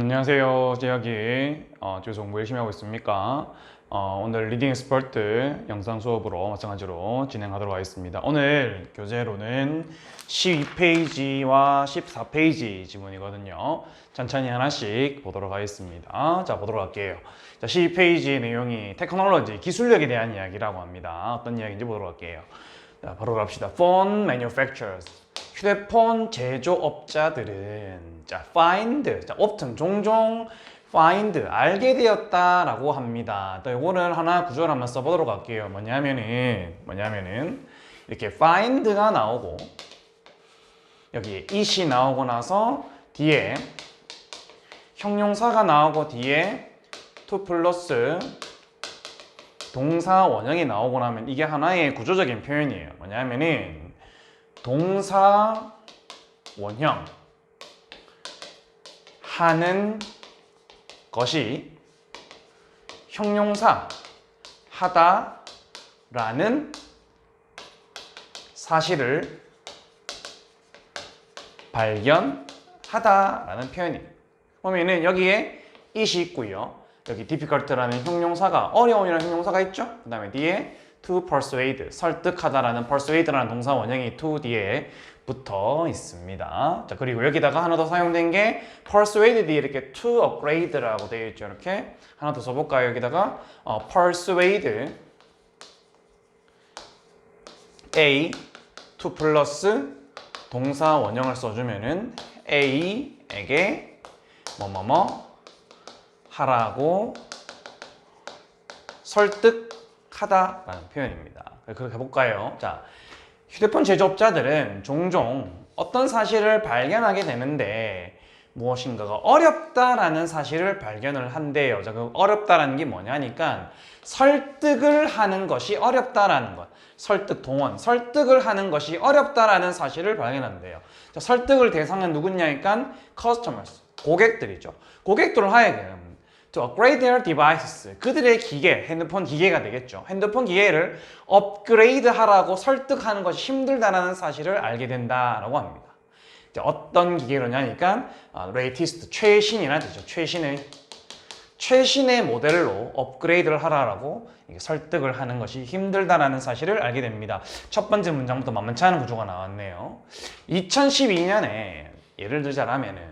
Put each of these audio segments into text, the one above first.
안녕하세요. 제약이 교수 뭐 열심히 하고 있습니까? 오늘 리딩 엑스퍼트 영상 수업으로 마찬가지로 진행하도록 하겠습니다. 오늘 교재로는 12페이지와 14페이지 지문이거든요. 천천히 하나씩 보도록 하겠습니다. 자, 보도록 할게요. 자, 12페이지 내용이 테크놀로지, 기술력에 대한 이야기라고 합니다. 어떤 이야기인지 보도록 할게요. 자, 바로 갑시다. Phone manufacturers. 휴대폰 제조업자들은 자, find, 자, often, 종종 find, 알게 되었다라고 합니다. 또 이거는 하나 구조를 한번 써보도록 할게요. 뭐냐면은 이렇게 find가 나오고 여기 it이 나오고 나서 뒤에 형용사가 나오고 뒤에 to 플러스 동사 원형이 나오고 나면 이게 하나의 구조적인 표현이에요. 뭐냐면은 동사 원형 하는 것이 형용사 하다라는 사실을 발견하다라는 표현이에요. 보면은 여기에 it이 있고요. 여기 difficult라는 형용사가 어려운이라는 형용사가 있죠. 그 다음에 뒤에 to persuade, 설득하다라는 persuade라는 동사 원형이 to 뒤에 붙어 있습니다. 자, 그리고 여기다가 하나 더 사용된 게 persuade 뒤에 이렇게 to upgrade라고 되어 있죠. 이렇게 하나 더 써볼까요? 여기다가 persuade A to 플러스 동사 원형을 써주면은 A에게 뭐뭐뭐 하라고 설득하다라는 표현입니다. 그렇게 해볼까요? 자, 휴대폰 제조업자들은 종종 어떤 사실을 발견하게 되는데 무엇인가가 어렵다라는 사실을 발견을 한대요. 자, 그 어렵다라는 게 뭐냐니까 설득을 하는 것이 어렵다라는 것. 설득 동원, 설득을 하는 것이 어렵다라는 사실을 발견한대요. 자, 설득을 대상은 누구냐니까 customers, 고객들이죠. 고객들을 하여금 to upgrade their devices, 그들의 기계, 핸드폰 기계가 되겠죠. 핸드폰 기계를 업그레이드 하라고 설득하는 것이 힘들다는 사실을 알게 된다라고 합니다. 이제 어떤 기계로냐니까 latest, 최신이라는 뜻이죠. 최신의 모델로 업그레이드를 하라고 설득을 하는 것이 힘들다라는 사실을 알게 됩니다. 첫 번째 문장부터 만만치 않은 구조가 나왔네요. 2012년에 예를 들자라면은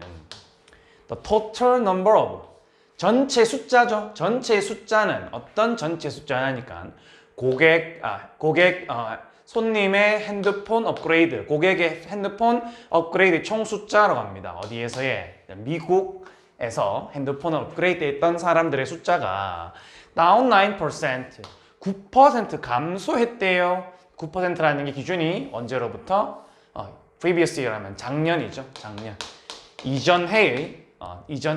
the total number of, 전체 숫자죠. 전체 숫자는 어떤 전체 숫자냐니까 손님의 핸드폰 업그레이드, 고객의 핸드폰 업그레이드 총 숫자라고 합니다. 어디에서의? 미국에서 핸드폰을 업그레이드 했던 사람들의 숫자가 down 9%, 9% 감소했대요. 9%라는 게 기준이 언제로부터? previous year라면 작년이죠. 작년. 이전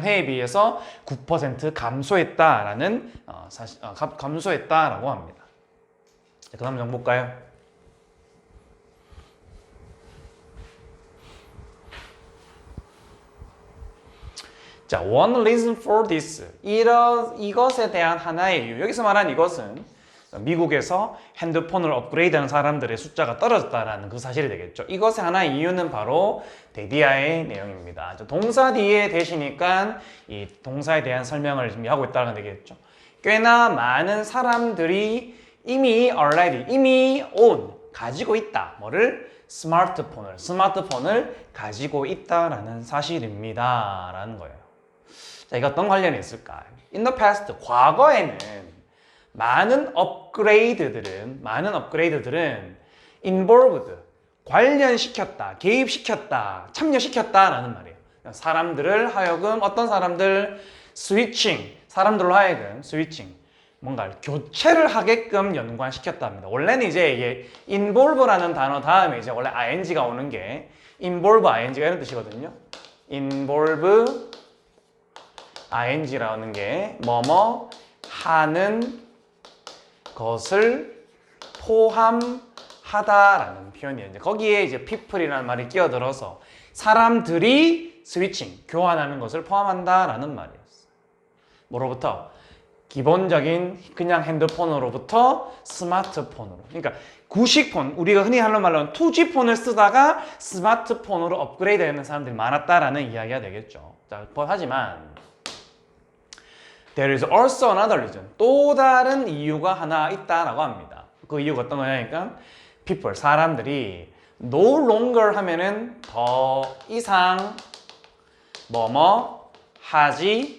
해에 비해서 9% 감소했다라는 감소했다라고 합니다. 자, 그 다음 장 볼까요? 자, one reason for this. 이것에 대한 하나의 이유. 여기서 말한 이것은 미국에서 핸드폰을 업그레이드하는 사람들의 숫자가 떨어졌다는 그 사실이 되겠죠. 이것의 하나의 이유는 바로 데디아의 내용입니다. 동사 뒤에 대시니까 이 동사에 대한 설명을 지금 하고 있다는 되겠죠. 꽤나 많은 사람들이 이미 가지고 있다. 뭐를? 스마트폰을 가지고 있다라는 사실입니다. 라는 거예요. 자, 이거 어떤 관련이 있을까? In the past, 과거에는 많은 업그레이드들은 involved, 관련시켰다, 개입시켰다, 참여시켰다라는 말이에요. 사람들을 하여금 어떤 사람들 사람들로 하여금 뭔가 교체를 하게끔 연관시켰답니다. 원래는 이제 이게 involve라는 단어 다음에 이제 원래 ing가 오는 게 involve ing가 이런 뜻이거든요. involve ing라는 게 뭐뭐 하는 것을 포함하다라는 표현이에요. 이제 거기에 이제 people이라는 말이 끼어들어서 사람들이 교환하는 것을 포함한다라는 말이었어요. 뭐로부터? 기본적인 그냥 핸드폰으로부터 스마트폰으로. 그러니까 구식폰, 우리가 흔히 하는 말로는 2G폰을 쓰다가 스마트폰으로 업그레이드 되는 사람들이 많았다라는 이야기가 되겠죠. 자, 하지만 There is also another reason. 또 다른 이유가 하나 있다라고 합니다. 그 이유가 어떤 거냐니까 people, 사람들이 no longer 하면은 더 이상 뭐뭐 하지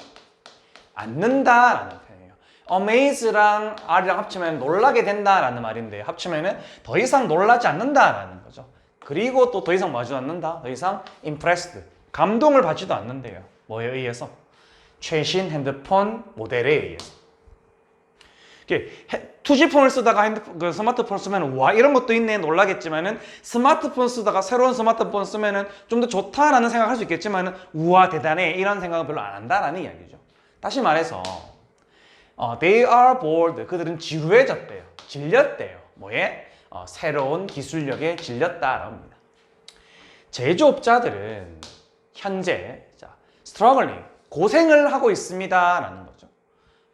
않는다라는 표현이에요. amaze랑 R이랑 합치면 놀라게 된다라는 말인데 합치면은 더 이상 놀라지 않는다라는 거죠. 그리고 또 더 이상 뭐 하지도 않는다. 더 이상 impressed, 감동을 받지도 않는데요. 뭐에 의해서? 최신 핸드폰 모델에 의해서. 투지폰을 쓰다가 스마트폰 쓰면 와 이런 것도 있네 놀라겠지만은 스마트폰 쓰다가 새로운 스마트폰 쓰면은 좀 더 좋다라는 생각할 수 있겠지만은 우와 대단해 이런 생각은 별로 안 한다라는 이야기죠. 다시 말해서 they are bored. 그들은 지루해졌대요. 질렸대요. 뭐에? 새로운 기술력에 질렸다라고 합니다. 제조업자들은 현재 struggling, 고생을 하고 있습니다라는 거죠.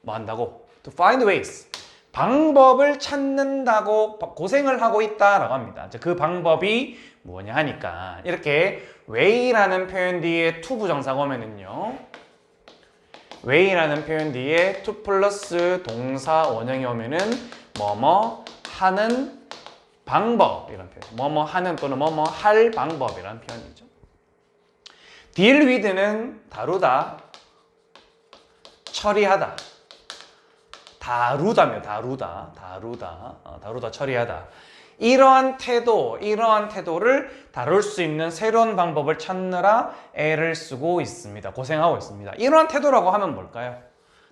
뭐 한다고? To find ways, 방법을 찾는다고 고생을 하고 있다라고 합니다. 그 방법이 뭐냐 하니까 이렇게 way라는 표현 뒤에 to 부정사가 오면은요, way라는 표현 뒤에 to 플러스 동사 원형이 오면은 뭐뭐 하는 방법 이런 표현, 뭐뭐 하는 또는 뭐뭐 할 방법이라는 표현이죠. deal with는 다루다, 처리하다, 다루다며 다루다 처리하다. 이러한 태도를 다룰 수 있는 새로운 방법을 찾느라 애를 쓰고 있습니다. 고생하고 있습니다. 이러한 태도라고 하면 뭘까요?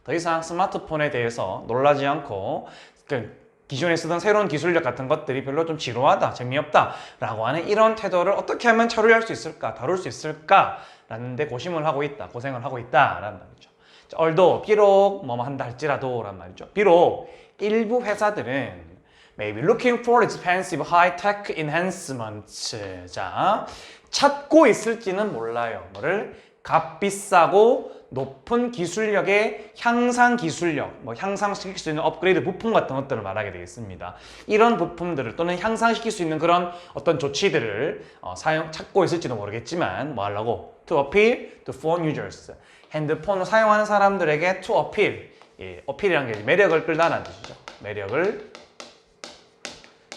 더 이상 스마트폰에 대해서 놀라지 않고 기존에 쓰던 새로운 기술력 같은 것들이 별로 좀 지루하다, 재미없다 라고 하는 이런 태도를 어떻게 하면 처리할 수 있을까, 다룰 수 있을까 라는 데 고심을 하고 있다, 고생을 하고 있다 라는 말이죠. although, 비록 뭐뭐 한다 할지라도 란 말이죠. 비록 일부 회사들은 maybe looking for expensive high-tech enhancements. 자, 찾고 있을지는 몰라요. 뭐를? 값비싸고 높은 기술력의 향상 기술력, 뭐 향상시킬 수 있는 업그레이드 부품 같은 것들을 말하게 되겠습니다. 이런 부품들을 또는 향상시킬 수 있는 그런 어떤 조치들을 찾고 있을지도 모르겠지만 뭐 하려고? To appeal to phone users. 핸드폰을 사용하는 사람들에게 to appeal. 어필이라는 게 매력을 끌다라는 뜻이죠. 매력을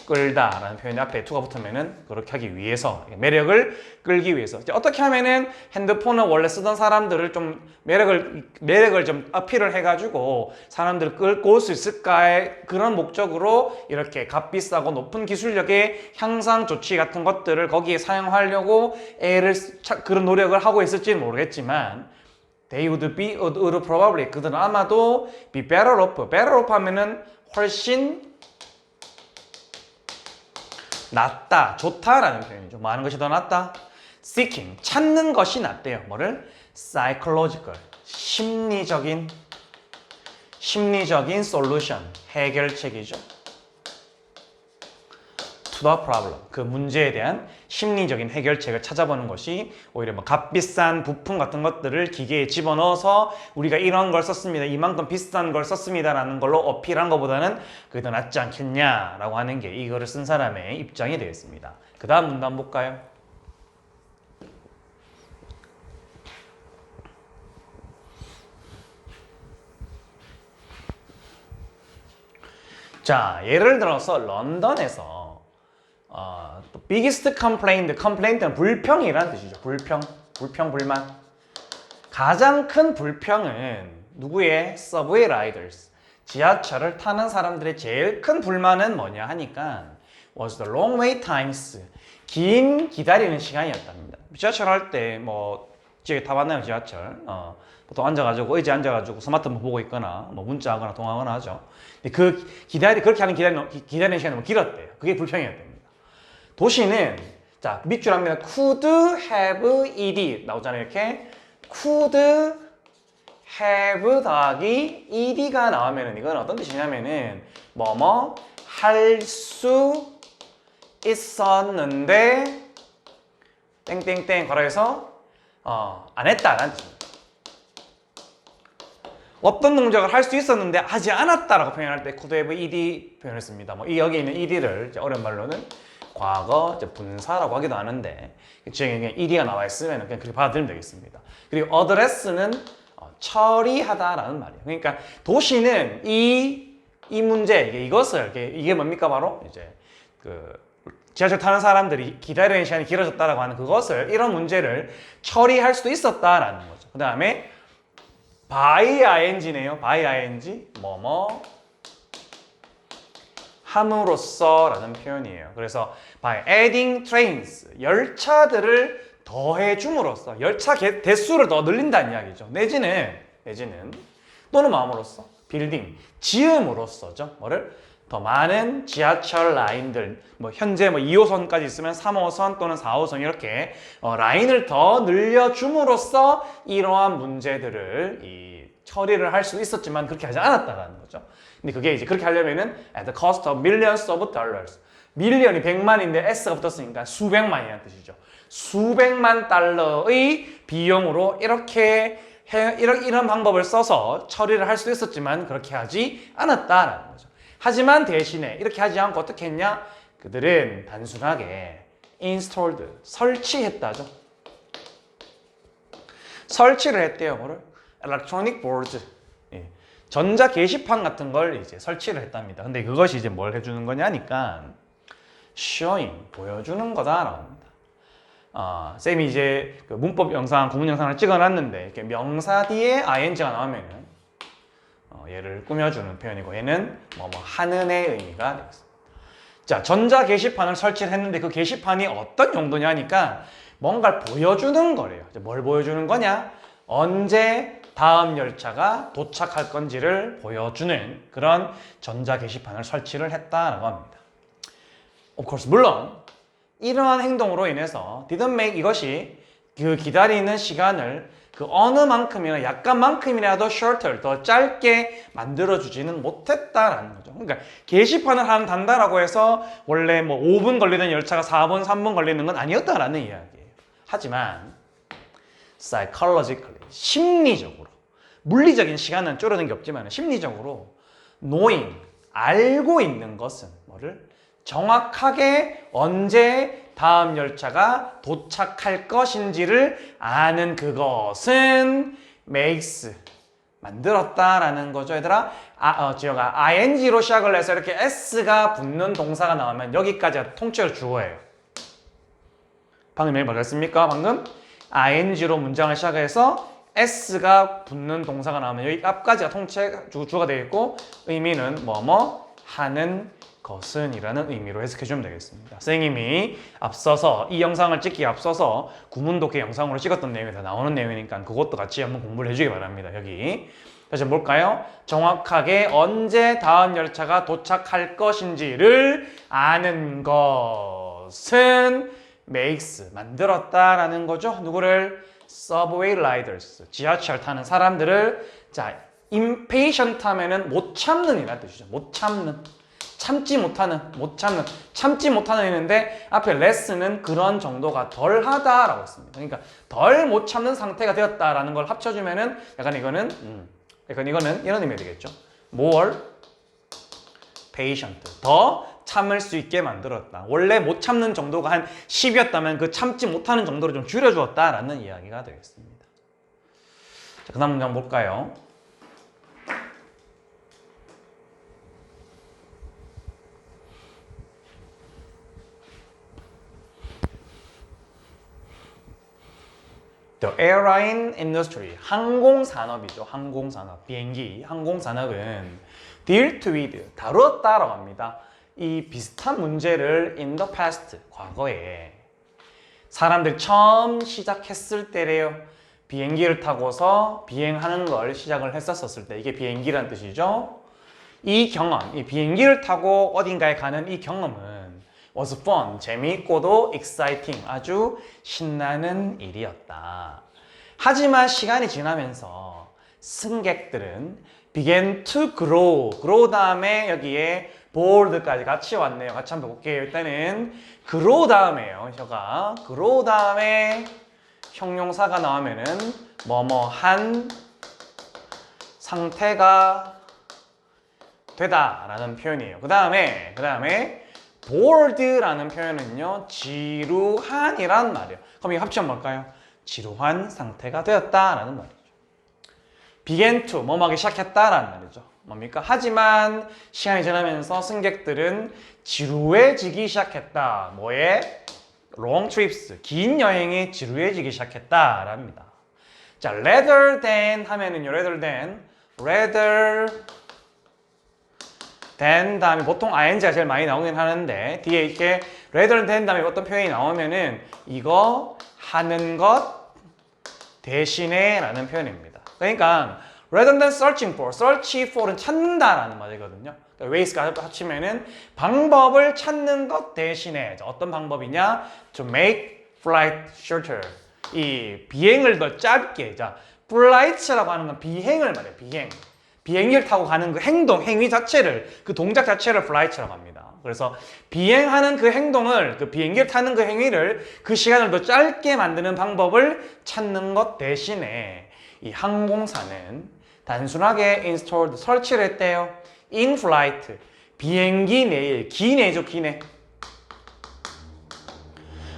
끌다라는 표현이 앞에 to가 붙으면은 그렇게 하기 위해서, 매력을 끌기 위해서. 어떻게 하면은 핸드폰을 원래 쓰던 사람들을 좀 매력을 좀 어필을 해가지고 사람들을 끌고 올 수 있을까의 그런 목적으로 이렇게 값비싸고 높은 기술력의 향상 조치 같은 것들을 거기에 사용하려고 그런 노력을 하고 있을지는 모르겠지만 they would probably, 그들은 아마도 be better off 하면은 훨씬 낫다, 좋다라는 표현이죠. 뭐 하는 것이 더 낫다? seeking, 찾는 것이 낫대요. 뭐를? psychological, 심리적인 solution, 해결책이죠. to the problem, 그 문제에 대한 심리적인 해결책을 찾아보는 것이 오히려 뭐 값비싼 부품 같은 것들을 기계에 집어넣어서 우리가 이런 걸 썼습니다, 이만큼 비싼 걸 썼습니다 라는 걸로 어필한 것보다는 그게 더 낫지 않겠냐라고 하는 게 이거를 쓴 사람의 입장이 되겠습니다. 그 다음 문단 볼까요? 자, 예를 들어서 런던에서 biggest complaint는 불평이라는 뜻이죠. 불평, 불만. 가장 큰 불평은 누구의? Subway riders. 지하철을 타는 사람들의 제일 큰 불만은 뭐냐 하니까 was the long wait times. 긴 기다리는 시간이었답니다. 지하철 할 때 뭐 지역에 타봤나요? 지하철. 보통 앉아가지고 의자에 앉아가지고 스마트폰 보고 있거나 뭐 문자하거나 통화하거나 하죠. 근데 그렇게 하는 기다리는 시간이 너무 길었대요. 그게 불평이었답니다. 도시는 자 밑줄 합니다. could have ed 나오잖아요. 이렇게 could have 더하기 ed가 나오면은 이건 어떤 뜻이냐면은 뭐뭐 할 수 있었는데 땡땡땡 걸어서 안 했다라는 뜻입니다. 어떤 동작을 할 수 있었는데 하지 않았다라고 표현할 때 could have ed 표현했습니다. 뭐 여기 있는 ed를 어려운 말로는 과거 분사라고 하기도 하는데 지금 그냥 ed가 나와 있으면 그냥 그렇게 받아들이면 되겠습니다. 그리고 address는 처리하다라는 말이에요. 그러니까 도시는 이 문제, 이게 뭡니까? 바로 이제 그 지하철 타는 사람들이 기다리는 시간이 길어졌다라고 하는 그것을, 이런 문제를 처리할 수도 있었다라는 거죠. 그 다음에 by ing네요. by ing, 뭐뭐 함으로써 라는 표현이에요. 그래서 by adding trains, 열차들을 더해줌으로써, 열차 대수를 더 늘린다는 이야기죠. 내지는 또는 마음으로써, 빌딩, 지음으로써죠. 뭐를? 더 많은 지하철 라인들, 뭐 현재 뭐 2호선까지 있으면 3호선 또는 4호선 이렇게 라인을 더 늘려줌으로써 이러한 문제들을 처리를 할 수 있었지만 그렇게 하지 않았다라는 거죠. 근데 그게 이제 그렇게 하려면은 at the cost of millions of dollars. 밀리언이 100만인데 S가 붙었으니까 수백만이라는 뜻이죠. 수백만 달러의 비용으로 이런 방법을 써서 처리를 할 수도 있었지만 그렇게 하지 않았다라는 거죠. 하지만 대신에 이렇게 하지 않고 어떻게 했냐? 그들은 단순하게 installed, 설치했다죠. 설치를 했대요. 뭐를? electronic boards. 전자 게시판 같은 걸 이제 설치를 했답니다. 근데 그것이 이제 뭘 해주는 거냐니까 showing, 보여주는 거다라고 합니다. 쌤이 이제 그 문법 영상, 구문 영상을 찍어놨는데 이렇게 명사 뒤에 ing가 나오면은 얘를 꾸며주는 표현이고, 얘는 뭐뭐 하는의 의미가 되겠습니다. 자, 전자 게시판을 설치를 했는데 그 게시판이 어떤 용도냐니까 뭔가를 보여주는 거래요. 뭘 보여주는 거냐? 언제 다음 열차가 도착할 건지를 보여주는 그런 전자 게시판을 설치를 했다라고 합니다. Of course, 물론 이러한 행동으로 인해서 didn't make, 이것이 그 기다리는 시간을 그 어느 만큼이나 약간만큼이라도 shorter, 더 짧게 만들어주지는 못했다라는 거죠. 그러니까 게시판을 하나 단다라고 해서 원래 뭐 5분 걸리는 열차가 4분, 3분 걸리는 건 아니었다라는 이야기예요. 하지만 psychologically, 심리적으로, 물리적인 시간은 줄어든 게 없지만 심리적으로 knowing, 알고 있는 것은 뭐를? 정확하게 언제 다음 열차가 도착할 것인지를 아는 그것은 makes, 만들었다라는 거죠. 얘들아, 지영아, ing로 시작을 해서 이렇게 s가 붙는 동사가 나오면 여기까지가 통째로 주어예요. 방금 뭐라 했습니까? 방금 ing로 문장을 시작해서 s가 붙는 동사가 나오면 여기 앞까지가 통째 주어가 되겠고, 의미는 뭐뭐 하는 것은 이라는 의미로 해석해주면 되겠습니다. 선생님이 앞서서 이 영상을 찍기 앞서서 구문독해 영상으로 찍었던 내용이 다 나오는 내용이니까 그것도 같이 한번 공부를 해주기 바랍니다. 여기 다시 볼까요? 정확하게 언제 다음 열차가 도착할 것인지를 아는 것은 makes, 만들었다라는 거죠. 누구를? Subway riders, 지하철 타는 사람들을. 자, impatient 하면은 못 참는 이라는 뜻이죠. 못 참는, 참지 못하는, 못 참는, 참지 못하는 있는데 앞에 less는 그런 정도가 덜하다라고 했습니다. 그러니까 덜 못 참는 상태가 되었다라는 걸 합쳐주면은 약간 이거는 이런 의미가 되겠죠. More patient, 더 참을 수 있게 만들었다. 원래 못 참는 정도가 한 10이었다면 그 참지 못하는 정도로 좀 줄여주었다라는 이야기가 되겠습니다. 자, 그 다음 문장 볼까요? The airline industry, 항공산업이죠. 항공산업, 비행기, 항공산업은 dealt with, 다루었다라고 합니다. 이 비슷한 문제를 in the past, 과거에 사람들이 처음 시작했을 때래요. 비행기를 타고서 비행하는 걸 시작을 했었을 때, 이게 비행기란 뜻이죠. 이 경험, 이 비행기를 타고 어딘가에 가는 이 경험은 was fun, 재미있고도 exciting, 아주 신나는 일이었다. 하지만 시간이 지나면서 승객들은 began to grow 다음에 여기에 bored까지 같이 왔네요. 같이 한번 볼게요. 일단은 grow 다음에요. grow 다음에 형용사가 나오면은 뭐뭐한 상태가 되다라는 표현이에요. 그 다음에 bored라는 표현은요, 지루한이란 말이에요. 그럼 이거 합치면 뭘까요? 지루한 상태가 되었다라는 말이죠. began to 뭐뭐하기 시작했다라는 말이죠. 뭡니까? 하지만 시간이 지나면서 승객들은 지루해지기 시작했다. 뭐에? long trips, 긴 여행에 지루해지기 시작했다랍니다. 자, rather than 하면은요, rather than 다음에 보통 ing가 제일 많이 나오긴 하는데 뒤에 이렇게 rather than 다음에 어떤 표현이 나오면은 이거 하는 것 대신에 라는 표현입니다. 그러니까 rather than searching for, search for은 찾는다라는 말이거든요. ways가 합치면은 방법을 찾는 것 대신에 어떤 방법이냐? To make flight shorter. 이 비행을 더 짧게. 자, flight라고 하는 건 비행을 말해요. 비행기를 타고 가는 그 행위 자체를, 그 동작 자체를 flight라고 합니다. 그래서 비행하는 그 행동을, 그 비행기를 타는 그 행위를, 그 시간을 더 짧게 만드는 방법을 찾는 것 대신에 이 항공사는 단순하게 installed, 설치를 했대요. in flight, 비행기 내에, 기내죠, 기내.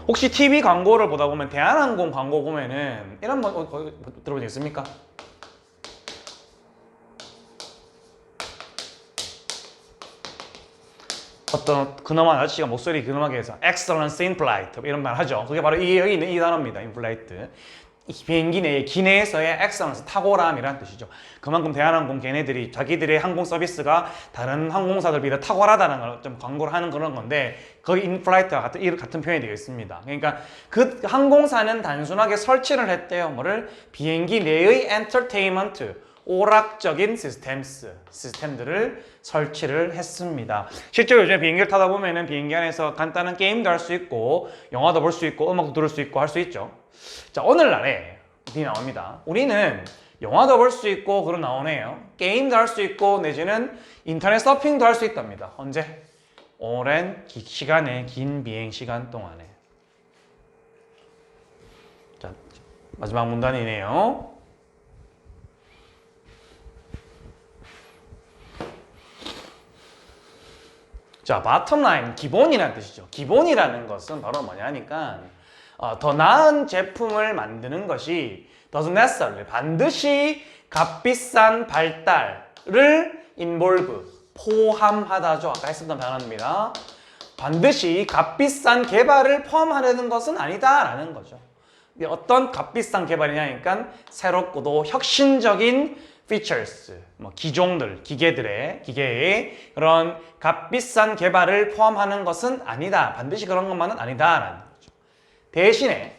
혹시 TV 광고를 보다 보면 대한항공 광고 보면은 이런 거 들어본 적 있습니까? 어떤 근엄한 아저씨가 목소리 근엄하게 해서 excellence in flight 이런 말 하죠. 그게 바로 여기 있는 이 단어입니다. in flight. 이 비행기 내에 기내에서의 excellence, 탁월함이라는 뜻이죠. 그만큼 대한항공 걔네들이 자기들의 항공 서비스가 다른 항공사들 비해 탁월하다는 걸 좀 광고를 하는 그런 건데 거기 in flight와 같은 표현이 되겠습니다. 그러니까 그 항공사는 단순하게 설치를 했대요. 뭐를? 비행기 내의 entertainment, 오락적인 시스템들을 설치를 했습니다. 실제로 요즘에 비행기를 타다 보면은 비행기 안에서 간단한 게임도 할 수 있고 영화도 볼 수 있고 음악도 들을 수 있고 할 수 있죠. 자, 오늘날에 이 나옵니다. 우리는 영화도 볼 수 있고 그런 나오네요. 게임도 할 수 있고 내지는 인터넷 서핑도 할 수 있답니다. 언제? 오랜 시간에, 긴 비행 시간 동안에. 자, 마지막 문단이네요. 자, bottom line, 기본이라는 뜻이죠. 기본이라는 것은 바로 뭐냐니까 더 나은 제품을 만드는 것이 doesn't necessarily, 반드시 값비싼 발달을 involve, 포함하다죠. 아까 했었던 단어입니다. 반드시 값비싼 개발을 포함하려는 것은 아니다라는 거죠. 어떤 값비싼 개발이냐니까 새롭고도 혁신적인 features, 뭐 기종들, 기계의 그런 값비싼 개발을 포함하는 것은 아니다. 반드시 그런 것만은 아니다라는 거죠. 대신에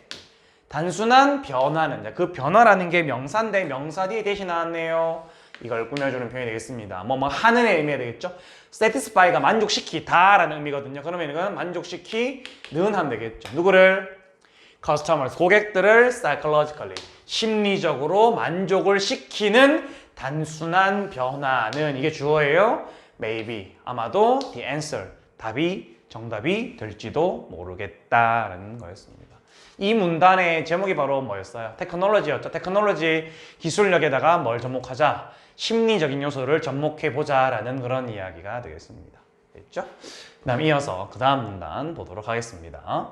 단순한 변화는, 그 변화라는 게 명사인데 명사 뒤에 대신 나왔네요. 이걸 꾸며주는 표현이 되겠습니다. 뭐 하는의 의미가 되겠죠. satisfy가 만족시키다라는 의미거든요. 그러면 이건 만족시키는 하면 되겠죠. 누구를? customers, 고객들을 psychologically, 심리적으로 만족을 시키는 단순한 변화는, 이게 주어예요. maybe, 아마도 the answer, 정답이 될지도 모르겠다라는 거였습니다. 이 문단의 제목이 바로 뭐였어요? 테크놀로지였죠. 테크놀로지 기술력에다가 뭘 접목하자? 심리적인 요소를 접목해보자라는 그런 이야기가 되겠습니다. 됐죠? 그 다음 이어서 그 다음 문단 보도록 하겠습니다.